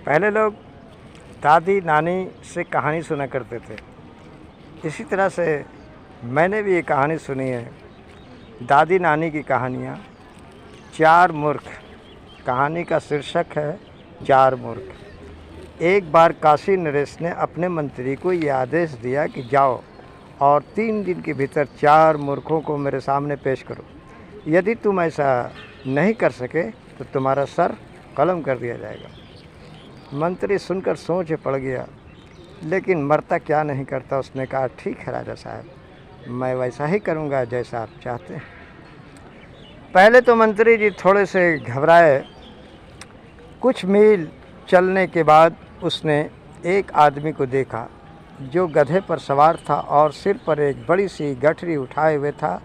पहले लोग दादी नानी से कहानी सुना करते थे। इसी तरह से मैंने भी ये कहानी सुनी है, दादी नानी की कहानियाँ। चार मूर्ख, कहानी का शीर्षक है चार मूर्ख। एक बार काशी नरेश ने अपने मंत्री को ये आदेश दिया कि जाओ और 3 दिन के भीतर 4 मूर्खों को मेरे सामने पेश करो। यदि तुम ऐसा नहीं कर सके तो तुम्हारा सर कलम कर दिया जाएगा। मंत्री सुनकर सोच पड़ गया, लेकिन मरता क्या नहीं करता। उसने कहा, ठीक है राजा साहब, मैं वैसा ही करूँगा जैसा आप चाहते हैं। पहले तो मंत्री जी थोड़े से घबराए। कुछ मील चलने के बाद उसने एक आदमी को देखा जो गधे पर सवार था और सिर पर एक बड़ी सी गठरी उठाए हुए था।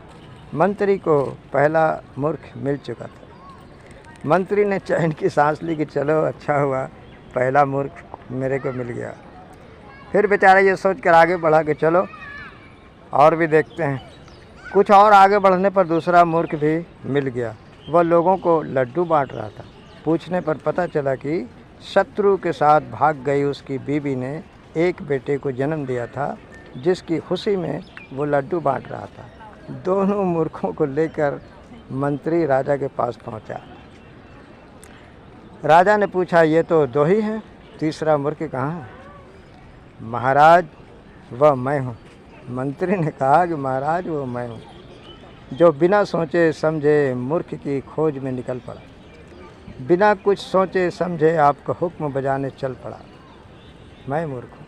मंत्री को पहला मूर्ख मिल चुका था। मंत्री ने चैन की सांस ली कि चलो अच्छा हुआ, पहला मूर्ख मेरे को मिल गया। फिर बेचारा ये सोच कर आगे बढ़ा कि चलो और भी देखते हैं। कुछ और आगे बढ़ने पर दूसरा मूर्ख भी मिल गया। वह लोगों को लड्डू बांट रहा था। पूछने पर पता चला कि शत्रु के साथ भाग गई उसकी बीवी ने एक बेटे को जन्म दिया था, जिसकी खुशी में वो लड्डू बांट रहा था। दोनों मूर्खों को लेकर मंत्री राजा के पास पहुंचा। राजा ने पूछा, ये तो 2 ही हैं, तीसरा मूर्ख कहाँ है? महाराज, वह मैं हूँ। मंत्री ने कहा कि महाराज, वो मैं हूँ जो बिना सोचे समझे मूर्ख की खोज में निकल पड़ा, बिना कुछ सोचे समझे आपका हुक्म बजाने चल पड़ा। मैं मूर्ख हूँ।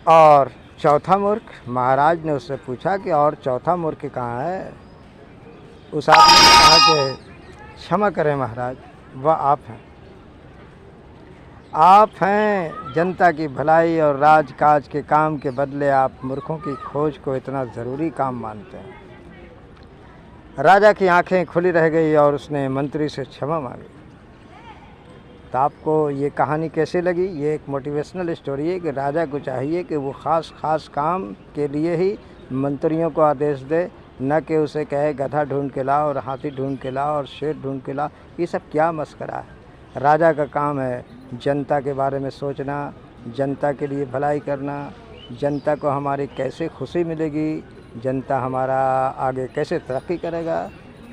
और चौथा मूर्ख? महाराज ने उससे पूछा कि और चौथा मूर्ख कहाँ है? उस आदमी ने कहा कि क्षमा करें महाराज, वह आप हैं। आप हैं जनता की भलाई और राजकाज के काम के बदले आप मूर्खों की खोज को इतना ज़रूरी काम मानते हैं। राजा की आंखें खुली रह गई और उसने मंत्री से क्षमा मांगी। तो आपको ये कहानी कैसी लगी? ये एक मोटिवेशनल स्टोरी है कि राजा को चाहिए कि वो ख़ास काम के लिए ही मंत्रियों को आदेश दे, न कि उसे कहे गधा ढूंढ के लाओ और हाथी ढूंढ के लाओ और शेर ढूंढ के लाओ। ये सब क्या मस्करा है? राजा का काम है जनता के बारे में सोचना, जनता के लिए भलाई करना, जनता को हमारी कैसे खुशी मिलेगी, जनता हमारा आगे कैसे तरक्की करेगा।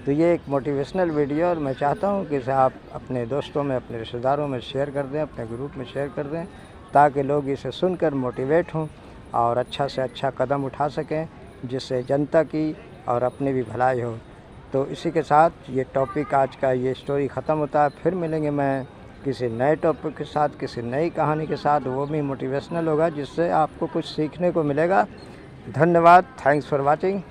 तो ये एक मोटिवेशनल वीडियो और मैं चाहता हूँ कि इसे आप अपने दोस्तों में, अपने रिश्तेदारों में शेयर कर दें, अपने ग्रुप में शेयर कर दें, ताकि लोग इसे सुनकर मोटिवेट हों और अच्छा से अच्छा कदम उठा सकें, जिससे जनता की और अपनी भी भलाई हो। तो इसी के साथ ये टॉपिक, आज का ये स्टोरी ख़त्म होता है। फिर मिलेंगे मैं किसी नए टॉपिक के साथ, किसी नई कहानी के साथ, वो भी मोटिवेशनल होगा, जिससे आपको कुछ सीखने को मिलेगा। धन्यवाद। Thanks for watching.